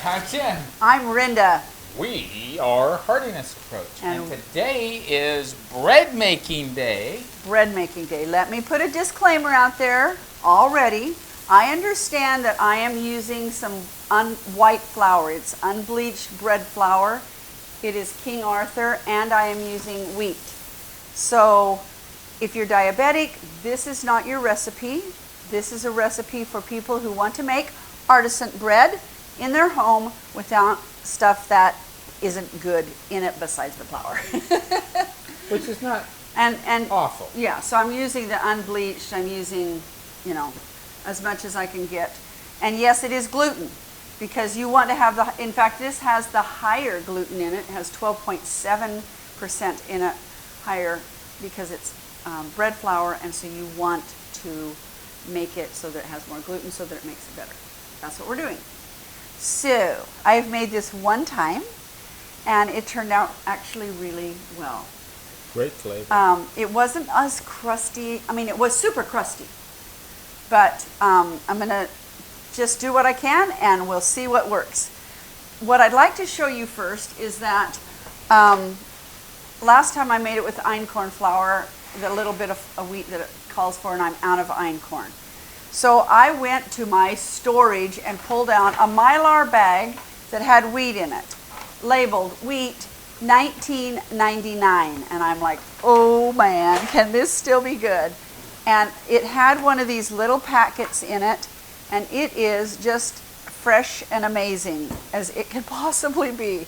I'm Jen. I'm Rhenda. We are Heartiness Approach. And today is bread making day. Bread making day. Let me put a disclaimer out there already. I understand that I am using some white flour. It's unbleached bread flour. It is King Arthur, and I am using wheat. So if you're diabetic, this is not your recipe. This is a recipe for people who want to make artisan bread in their home without stuff that isn't good in it besides the flour. Which is not and awful. Yeah, so I'm using the unbleached. I'm using, as much as I can get. And yes, it is gluten, because you want to have in fact, this has the higher gluten in it. It has 12.7% in it higher, because it's bread flour, and so you want to make it so that it has more gluten so that it makes it better. That's what we're doing. So I've made this one time, and it turned out actually really well. Great flavor. It wasn't as crusty. I mean, it was super crusty, but I'm gonna just do what I can, and we'll see what works. What I'd like to show you first is that last time I made it with einkorn flour, the little bit of wheat that it calls for, and I'm out of einkorn. So I went to my storage and pulled out a Mylar bag that had wheat in it, labeled wheat $19.99, and I'm like, oh man, can this still be good? And it had one of these little packets in it, and it is just fresh and amazing as it can possibly be.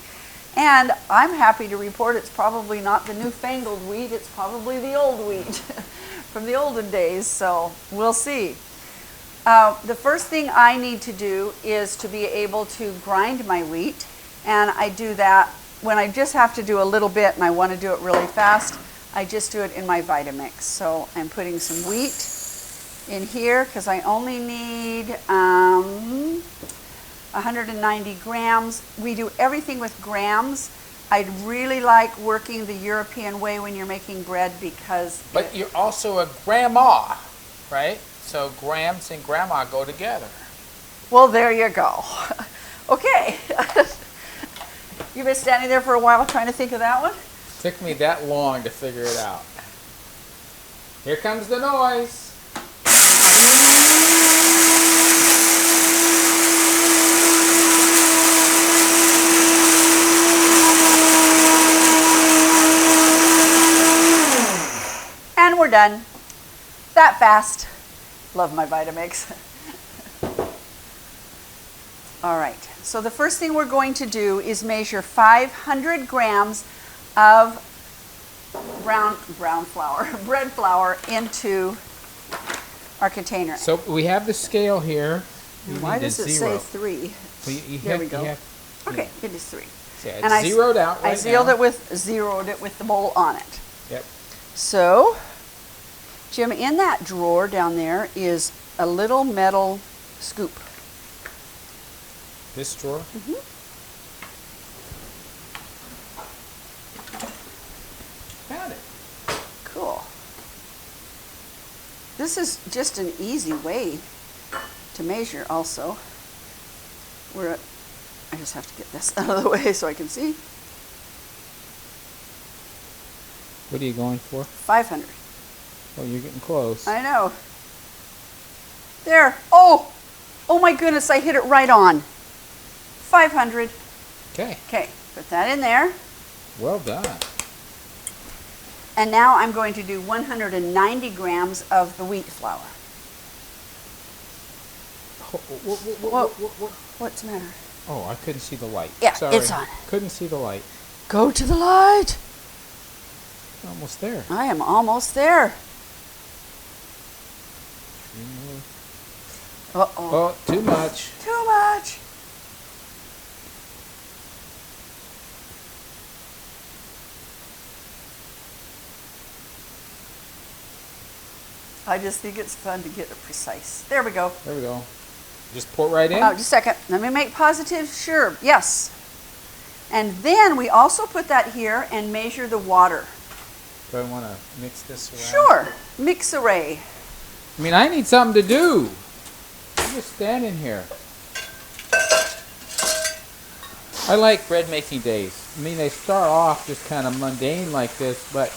And I'm happy to report it's probably not the newfangled wheat, it's probably the old wheat from the olden days, so we'll see. The first thing I need to do is to be able to grind my wheat, and I do that when I just have to do a little bit and I want to do it really fast. I just do it in my Vitamix. So I'm putting some wheat in here because I only need 190 grams. We do everything with grams. I'd really like working the European way when you're making bread, because... But you're also a grandma, right? So grams and grandma go together. Well, there you go. Okay. You've been standing there for a while trying to think of that one? Took me that long to figure it out. Here comes the noise. And we're done. That fast. Love my Vitamix. All right, so the first thing we're going to do is measure 500 grams of brown flour, bread flour, into our container. So we have the scale here. Why does it say 3? Well, there we go. Okay, it is 3. So and I zeroed out right I zeroed it with the bowl on it. Yep. So, Jim, in that drawer down there is a little metal scoop. This drawer? Mm-hmm. Found it. Cool. This is just an easy way to measure also. I just have to get this out of the way so I can see. What are you going for? 500. Oh, you're getting close. I know. There. Oh my goodness, I hit it right on. 500. Okay. Okay, put that in there. Well done. And now I'm going to do 190 grams of the wheat flour. What's the matter? Oh, I couldn't see the light. Yeah, sorry. it's on. Couldn't see the light. Go to the light. Almost there. I am almost there. Uh-oh. Oh, too much. Too much. I just think it's fun to get it precise. There we go. There we go. Just pour it right in? Oh, just a second. Let me make positive sure. Yes. And then we also put that here and measure the water. Do I want to mix this around? Sure. Mix-array. I mean, I need something to do. I'm just standing here. I like bread making days. I mean, they start off just kind of mundane like this, but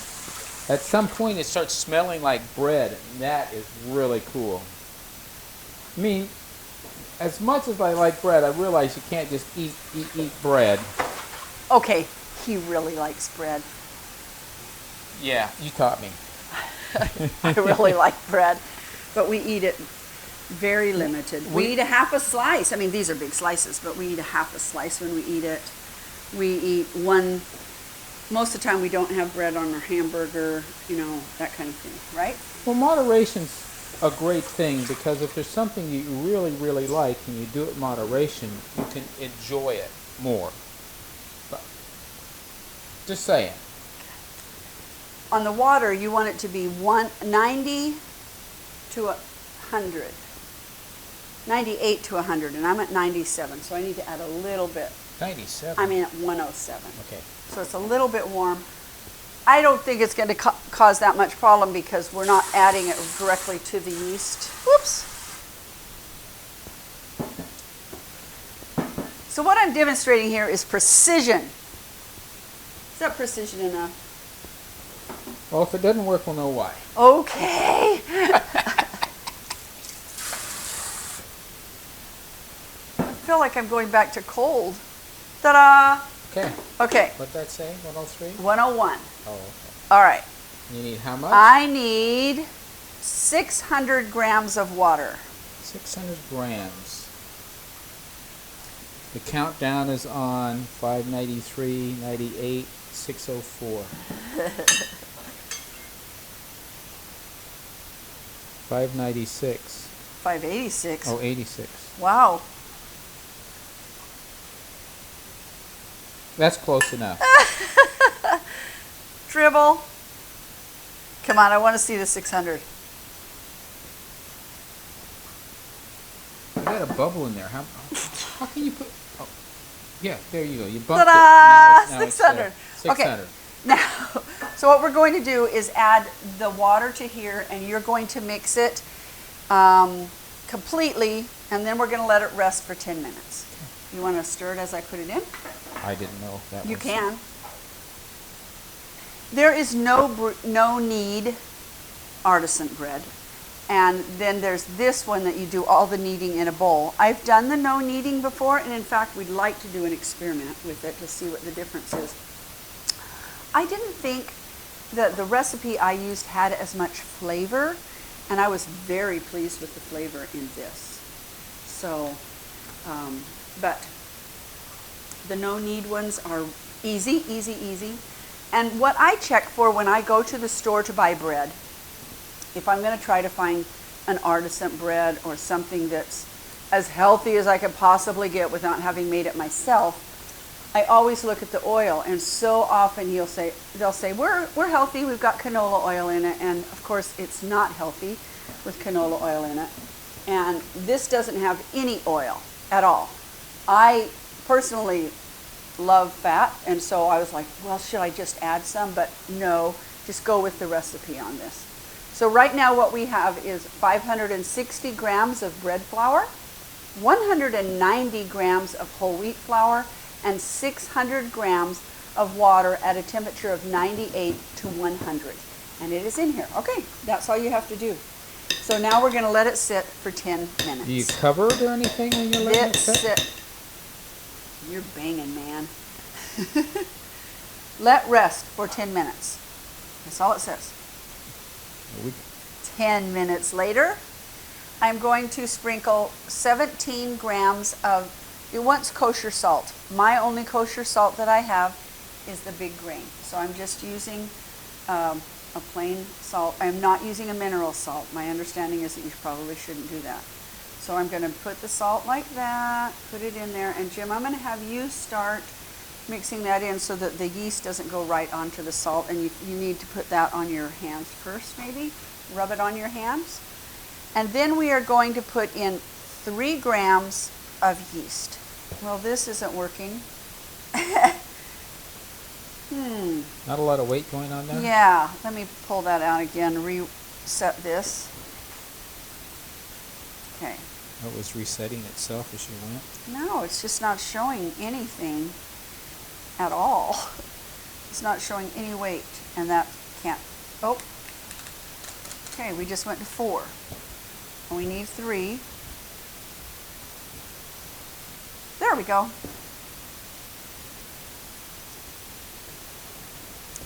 at some point it starts smelling like bread, and that is really cool. I mean, as much as I like bread, I realize you can't just eat bread. Okay, he really likes bread. Yeah, you taught me. I really like bread, but we eat it very limited. We eat a half a slice. I mean, these are big slices, but we eat a half a slice when we eat it. We eat one. Most of the time we don't have bread on our hamburger, you know, that kind of thing, right? Well, moderation's a great thing, because if there's something you really, really like and you do it in moderation, you can enjoy it more. But just saying. On the water, you want it to be 90 to 100. 98 to 100, and I'm at 97, so I need to add a little bit. 97? I'm at 107. Okay. So it's a little bit warm. I don't think it's going to cause that much problem because we're not adding it directly to the yeast. Whoops. So what I'm demonstrating here is precision. Is that precision enough? Well, if it doesn't work, we'll know why. Okay. I feel like I'm going back to cold. Ta-da! Okay. Okay. What'd that say? 103? 101. Oh, okay. All right. You need how much? I need 600 grams of water. 600 grams. The countdown is on 593, 98, 604. 596. 586. Oh, 86. Wow. That's close enough. Dribble. Come on, I want to see the 600. You got a bubble in there. How can you put... Oh, yeah, there you go. You bumped Ta-da! it. Now it's 600. 600. Okay. Now, so what we're going to do is add the water to here, and you're going to mix it completely, and then we're going to let it rest for 10 minutes. Okay. You want to stir it as I put it in? I didn't know that. You can. There is no knead artisan bread, and then there's this one that you do all the kneading in a bowl. I've done the no kneading before, and in fact we'd like to do an experiment with it to see what the difference is. I didn't think that the recipe I used had as much flavor, and I was very pleased with the flavor in this. So, but the no knead ones are easy, easy, easy. And what I check for when I go to the store to buy bread, if I'm going to try to find an artisan bread or something that's as healthy as I could possibly get without having made it myself, I always look at the oil. And so often they'll say, we're healthy, we've got canola oil in it. And of course it's not healthy with canola oil in it. And this doesn't have any oil at all. I personally love fat, and so I was like, well, should I just add some? But no, just go with the recipe on this. So right now what we have is 560 grams of bread flour, 190 grams of whole wheat flour, and 600 grams of water at a temperature of 98 to 100. And it is in here. Okay, that's all you have to do. So now we're going to let it sit for 10 minutes. Do you cover it or anything when you let it sit? You're banging, man. Let rest for 10 minutes. That's all it says. 10 minutes later, I'm going to sprinkle 17 grams of, it wants kosher salt. My only kosher salt that I have is the big grain. So I'm just using a plain salt. I'm not using a mineral salt. My understanding is that you probably shouldn't do that. So I'm going to put the salt like that, put it in there, and Jim, I'm going to have you start mixing that in so that the yeast doesn't go right onto the salt, and you need to put that on your hands first, maybe. Rub it on your hands. And then we are going to put in 3 grams of yeast. Well, this isn't working. Not a lot of weight going on there? Yeah, let me pull that out again, reset this. Okay. It was resetting itself as you went. No, it's just not showing anything at all. It's not showing any weight, and that can't. Oh. Okay, we just went to 4. And we need 3. There we go.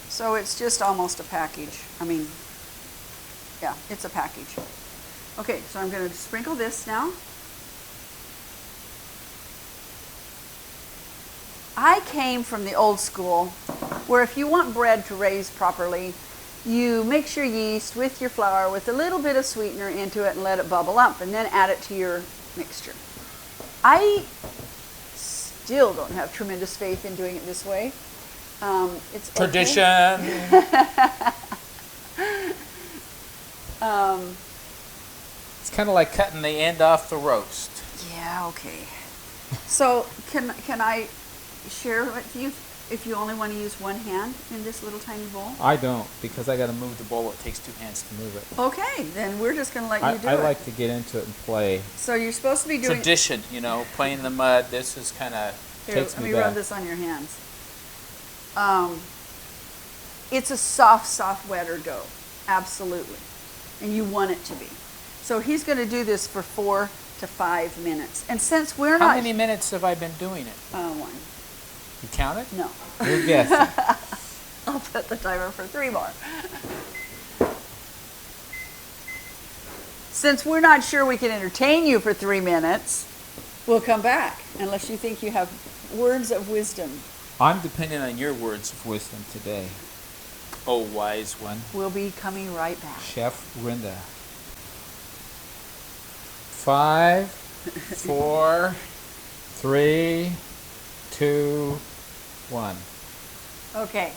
So it's just almost a package. I mean, yeah, it's a package. Okay, so I'm going to sprinkle this now. I came from the old school where if you want bread to raise properly, you mix your yeast with your flour with a little bit of sweetener into it and let it bubble up and then add it to your mixture. I still don't have tremendous faith in doing it this way. It's tradition. It's kind of like cutting the end off the roast. Yeah, okay. So can I share with you if you only want to use one hand in this little tiny bowl? I don't, because I got to move the bowl. It takes 2 hands to move it. Okay, then we're just going to let you do it. I like to get into it and play. So you're supposed to be doing tradition, you know, playing in the mud. This is kind of takes me back. Let me rub this on your hands. It's a soft wetter dough, absolutely, and you want it to be. So he's going to do this for 4 to 5 minutes, and since we're not. How many minutes have I been doing it? 1. You count it? No. You're guessing. I'll set the timer for 3 more. Since we're not sure we can entertain you for 3 minutes, we'll come back unless you think you have words of wisdom. I'm depending on your words of wisdom today. Oh, wise one. We'll be coming right back. Chef Rhenda. 5, 4, 3, 2, 1. Okay.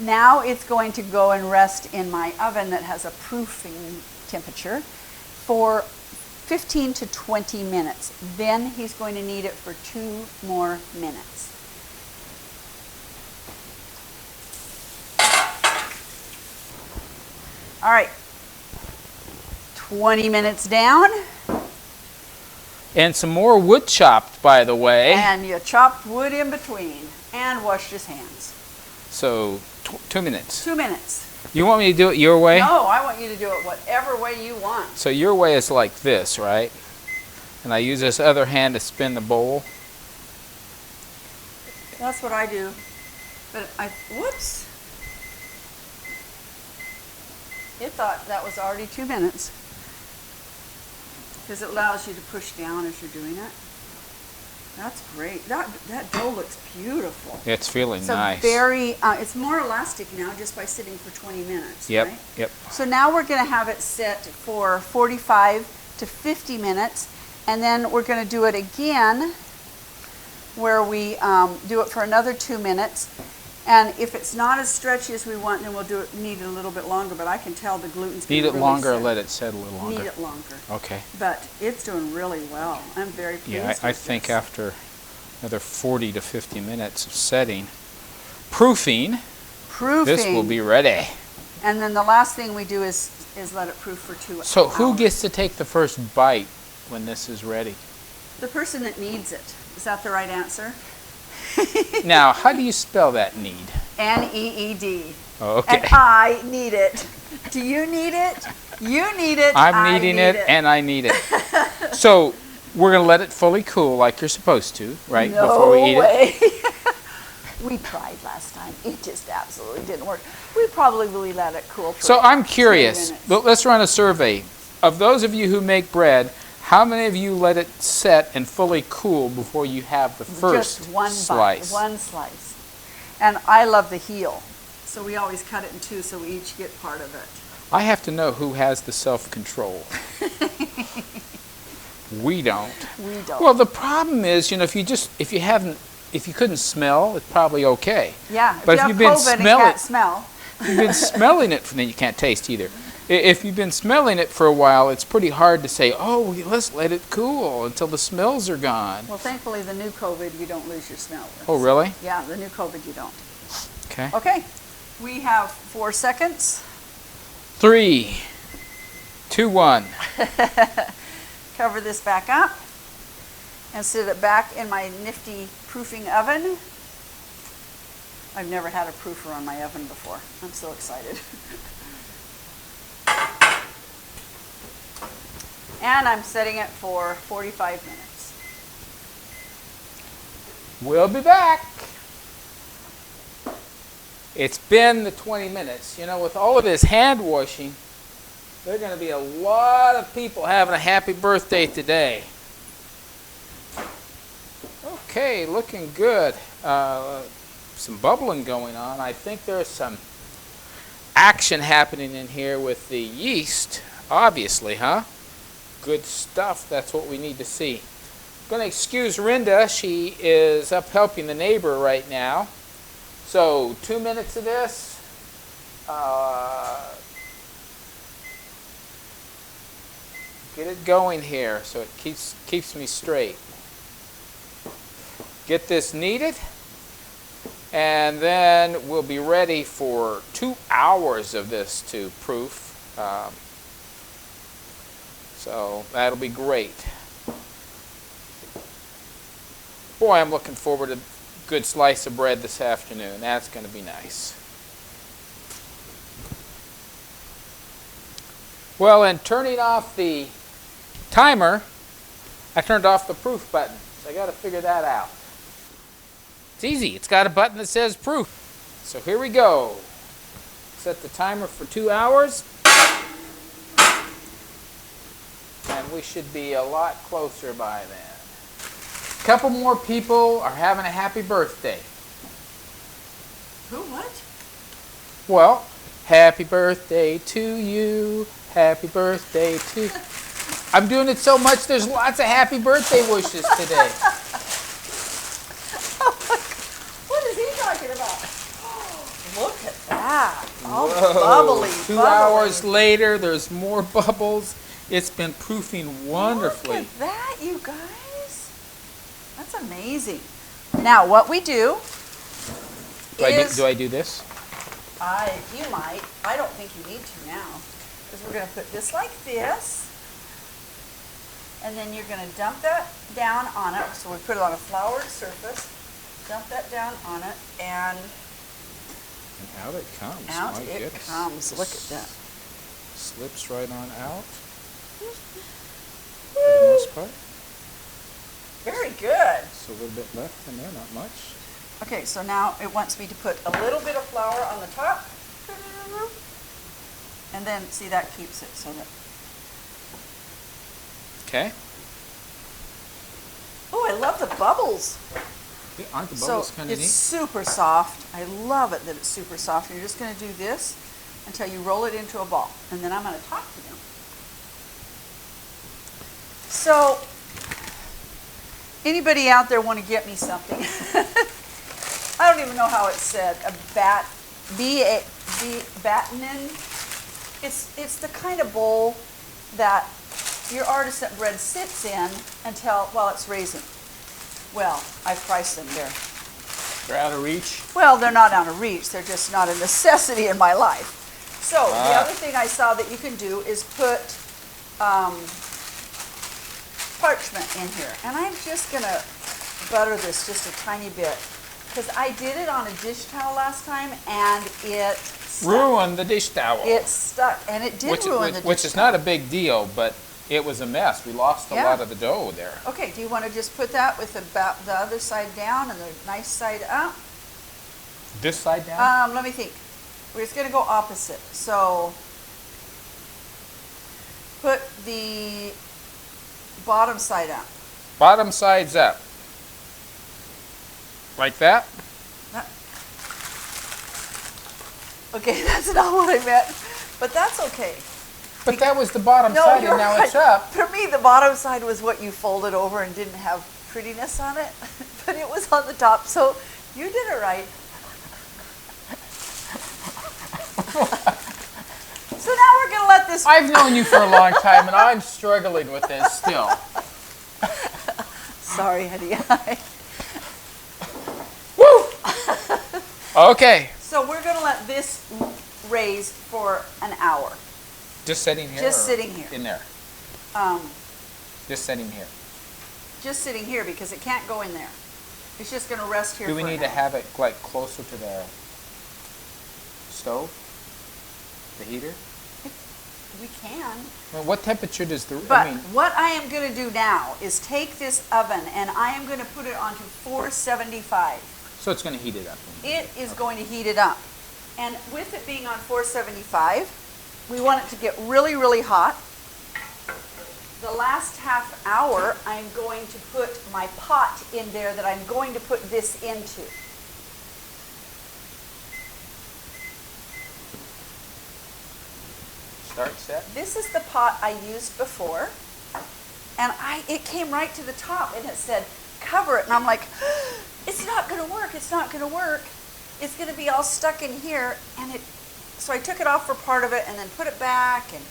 Now it's going to go and rest in my oven that has a proofing temperature for 15 to 20 minutes. Then he's going to knead it for 2 more minutes. All right, 20 minutes down. And some more wood chopped, by the way. And you chopped wood in between and washed his hands. So 2 minutes. 2 minutes. You want me to do it your way? No, I want you to do it whatever way you want. So your way is like this, right? And I use this other hand to spin the bowl. That's what I do. But whoops. It thought that was already 2 minutes. Because it allows you to push down as you're doing it. That's great. That dough looks beautiful. It's feeling so nice. It's more elastic now just by sitting for 20 minutes, Yep, right? yep. So now we're going to have it set for 45 to 50 minutes. And then we're going to do it again where we do it for another 2 minutes. And if it's not as stretchy as we want, then we'll knead it a little bit longer. But I can tell the gluten's going to Knead it really longer or set. let it set a little longer? Knead it longer. Okay. But it's doing really well. I'm very pleased Yeah, with I think this. after another 40 to 50 minutes of setting, proofing, this will be ready. And then the last thing we do is let it proof for 2 hours. So who gets to take the first bite when this is ready? The person that needs it. Is that the right answer? Now, how do you spell that knead? N-E-E-D. Oh, okay. And I need it. Do you need it? You need it. I'm kneading it, and I need it. So we're going to let it fully cool like you're supposed to, right? No before we eat way. it. We tried last time. It just absolutely didn't work. We probably really let it cool for So I'm 2 curious. minutes. Let's run a survey. Of those of you who make bread, how many of you let it set and fully cool before you have the first Just one slice? bite, one slice. And I love the heel. So we always cut it in 2 so we each get part of it. I have to know who has the self-control. We don't. We don't. Well, the problem is, if you couldn't smell, it's probably okay. Yeah, But if if you you've have been COVID and smelling, can't smell. you've been smelling it, then you can't taste either. If you've been smelling it for a while, it's pretty hard to say, oh, let's let it cool until the smells are gone. Well, thankfully, the new COVID, you don't lose your smell with. Oh, really? Yeah, the new COVID, you don't. Okay. Okay, we have 4 seconds. 3, 2, 1. cover this back up and set it back in my nifty proofing oven. I've never had a proofer on my oven before. I'm so excited. And I'm setting it for 45 minutes. We'll be back. It's been the 20 minutes. You know, with all of this hand washing, there are going to be a lot of people having a happy birthday today. Okay, looking good. Some bubbling going on. I think there's some action happening in here with the yeast, obviously, huh? Good stuff. That's what we need to see. I'm going to excuse Rhenda. She is up helping the neighbor right now. So 2 minutes of this. Get it going here so it keeps me straight. Get this kneaded, and then we'll be ready for 2 hours of this to proof. So that'll be great. Boy, I'm looking forward to a good slice of bread this afternoon. That's going to be nice. Well, in turning off the timer, I turned off the proof button. So I got to figure that out. It's easy. It's got a button that says proof. So here we go. Set the timer for 2 hours. And we should be a lot closer by then. A couple more people are having a happy birthday. Who, what? Well, happy birthday to you. Happy birthday to... I'm doing it so much, there's lots of happy birthday wishes today. What is he talking about? Look at that. All Whoa. bubbly. 2 hours later, there's more bubbles. It's been proofing wonderfully. Look at that, you guys. That's amazing. Now, what we do is... Do I do this? You might. I don't think you need to now. Because we're going to put this like this. And then you're going to dump that down on it. So we put it on a floured surface. Dump that down on it. And out it comes. Out My it goodness. comes. Look at that. Slips right on out. For the most part. Very good. So a little bit left in there, not much. Okay, so now it wants me to put a little bit of flour on the top. And then, see, that keeps it so that... Okay. Oh, I love the bubbles. Yeah, aren't the bubbles kind of it's neat? super soft. I love it that it's super soft. And you're just going to do this until you roll it into a ball. And then I'm going to talk to them. So, anybody out there want to get me something? I don't even know how it's said. A battinin. It's the kind of bowl that your artisan bread sits in while it's raising. Well, I've priced them there. They're out of reach? Well, they're not out of reach. They're just not a necessity in my life. So the other thing I saw that you can do is put parchment in here. And I'm just going to butter this just a tiny bit. Because I did it on a dish towel last time, and it stuck. Ruined the dish towel. It stuck, and it did ruin the dish Which is towel. not a big deal, but it was a mess. We lost a lot of the dough there. Okay, do you want to just put that with the other side down and the nice side up? This side down? Let me think. We're just going to go opposite. So put the bottom side up. Bottom side's up. Like that? Okay, that's not what I meant, but that's okay. But that was the bottom side, and now it's up. For me, the bottom side was what you folded over and didn't have prettiness on it, but it was on the top, so you did it right. So now we're going to let this... I've known you for a long time, and I'm struggling with this still. Sorry, honey. Woo! Okay. So we're going to let this raise for an hour. Just sitting here? Just sitting here. In there? Just sitting here. Just sitting here because it can't go in there. It's just going to rest here. Do we need to have it like closer to the stove? The heater? We can. Well, what temperature does the... But what I am going to do now is take this oven and I am going to put it onto 475. So it's going to heat it up. It is going to heat it up. And with it being on 475, we want it to get really, really hot. The last half hour, I'm going to put my pot in there that I'm going to put this into. Start set. This is the pot I used before, and it came right to the top, and it said, cover it. And I'm like, it's not going to work. It's not going to work. It's going to be all stuck in here. So I took it off for part of it and then put it back, and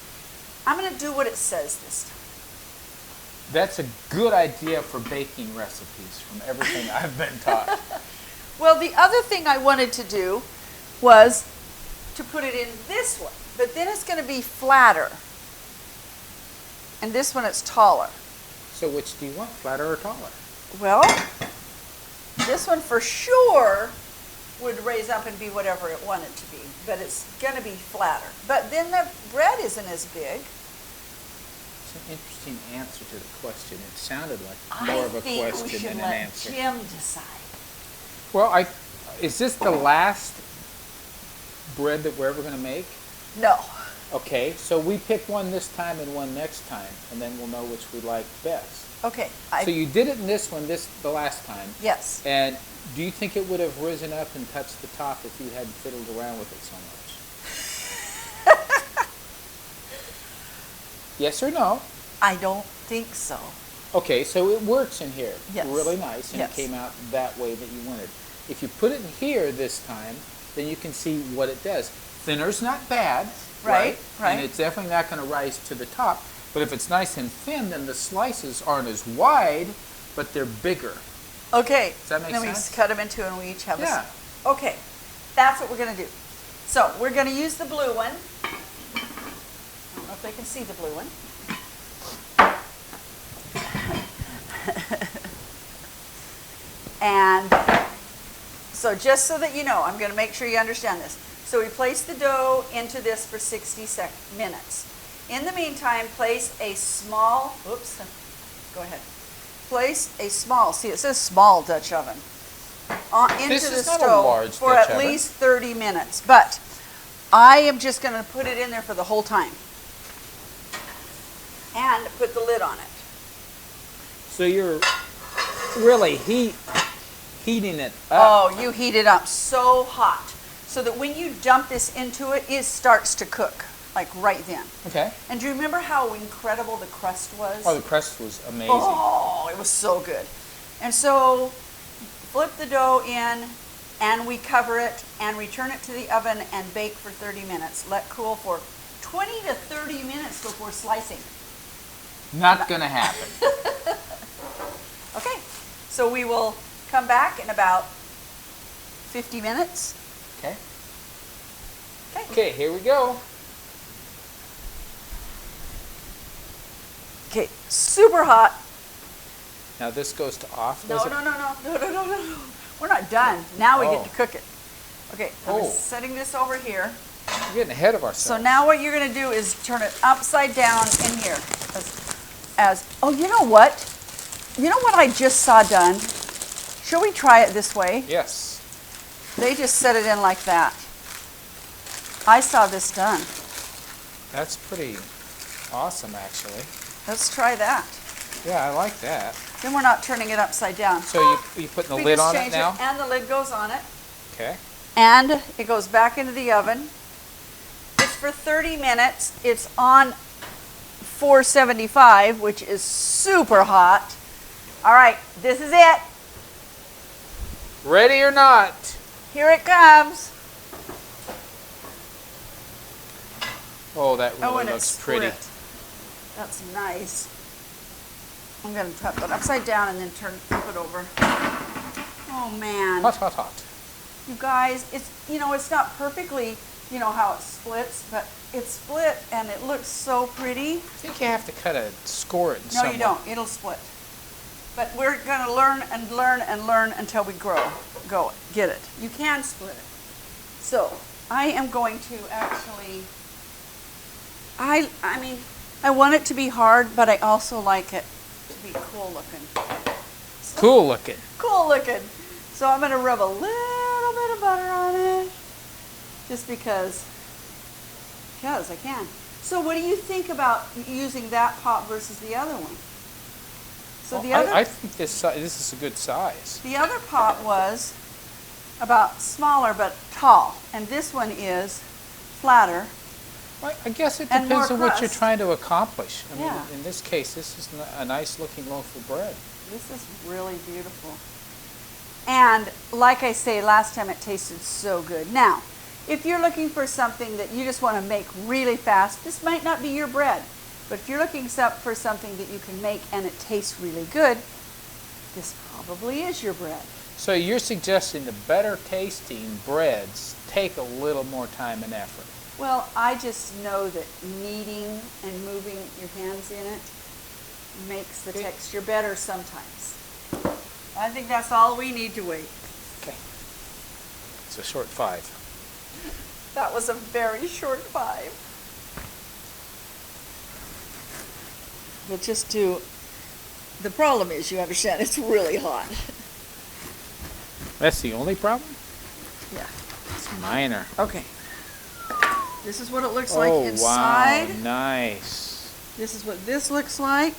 I'm going to do what it says this time. That's a good idea for baking recipes from everything I've been taught. Well, the other thing I wanted to do was to put it in this one, but then it's going to be flatter. And this one it's taller. So which do you want, flatter or taller? Well, this one for sure would raise up and be whatever it wanted to be, but it's going to be flatter. But then the bread isn't as big. It's an interesting answer to the question. It sounded like more of a question than an answer. I think we should let Jim decide. Well, is this the last bread that we're ever going to make? No. Okay, so we pick one this time and one next time, and then we'll know which we like best. Okay. So you did it in this one the last time. Yes. And do you think it would have risen up and touched the top if you hadn't fiddled around with it so much? Yes or no? I don't think so. Okay, so it works in here. Yes. Really nice, and Yes. it came out that way that you wanted. If you put it in here this time, then you can see what it does. Thinner's not bad, Right. And it's definitely not going to rise to the top. But if it's nice and thin, then the slices aren't as wide, but they're bigger. Okay. Does that make then sense? We cut them into and we each have Yeah. Okay. That's what we're going to do. So we're going to use the blue one. I don't know if they can see the blue one. And so just so that you know, I'm going to make sure you understand this. So we place the dough into this for 60 minutes. In the meantime, place a small, go ahead. Place a small, see it says small Dutch oven, into This the is not a stove large for Dutch at oven. least 30 minutes. But I am just going to put it in there for the whole time. And put the lid on it. So you're really heating it up. Oh, you heat it up so hot so that when you dump this into it, it starts to cook, like right then. Okay. And do you remember how incredible the crust was? Oh, the crust was amazing. Oh, it was so good. And so flip the dough in and we cover it and return it to the oven and bake for 30 minutes. Let cool for 20 to 30 minutes before slicing. Not going to happen. Okay, so we will come back in about 50 minutes. Okay. Okay. Okay, here we go. Okay, super hot. Now this goes to off. No. does it? No. We're not done. Now we get to cook it. Okay, I'm Oh. setting this over here. We're getting ahead of ourselves. So now what you're going to do is turn it upside down in here. Oh, you know what? You know what I just saw done? Shall we try it this way? Yes. They just set it in like that. I saw this done. That's pretty awesome, actually. Let's try that. Yeah, I like that. Then we're not turning it upside down. So you putting the We lid just on it change now? And the lid goes on it. Okay. And it goes back into the oven. It's for 30 minutes. It's on 475, which is super hot. All right, this is it. Ready or not? Here it comes. Oh, that really and looks it's pretty. split. That's nice. I'm going to put it upside down and then flip it over. Oh man. Hot, hot, hot. You guys, it's not perfectly you know how it splits, but it's split and it looks so pretty. I think you have to score it in No, some you way. don't. It'll split. But we're going to learn and learn and learn until we get it. You can split it. So I am going to actually, I mean, I want it to be hard, but I also like it to be cool looking. So, Cool looking. cool looking. So I'm going to rub a little bit of butter on it, just because I can. So what do you think about using that pot versus the other one? So the other, I think this is a good size. the other pot was about smaller but tall, and this one is flatter. I guess it And depends more on what you're crust. trying to accomplish. I mean, Yeah. in this case, this is a nice looking loaf of bread. This is really beautiful. And like I say, last time it tasted so good. Now, if you're looking for something that you just want to make really fast, this might not be your bread. But if you're looking for something that you can make and it tastes really good, this probably is your bread. So you're suggesting the better tasting breads take a little more time and effort. Well, I just know that kneading and moving your hands in it makes the texture better sometimes. I think that's all we need to wait. Okay. It's a short 5. That was a very short 5. But just the problem is, you understand, it's really hot. That's the only problem? Yeah. It's minor. Okay. This is what it looks like inside. Wow, nice. This is what this looks like.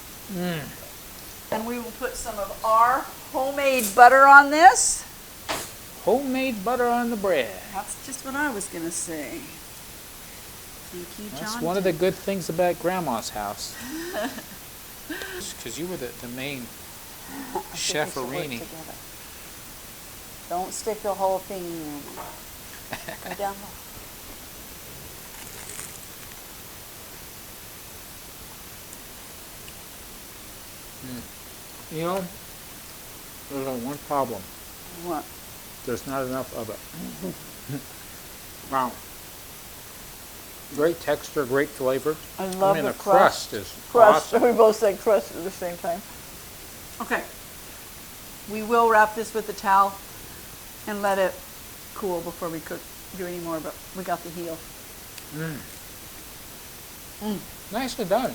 And we will put some of our homemade butter on this. Homemade butter on the bread. That's just what I was going to say. Thank you, John. That's one of the good things about Grandma's house. Because you were the main chef-arini. Don't stick the whole thing in there. Go down low. You know, there's only one problem. What? There's not enough of it. Wow. Great texture, great flavor. I love the the crust is crust. awesome. We both said crust at the same time. Okay. We will wrap this with a towel and let it cool before we do any more, but we got the heel. Nicely done.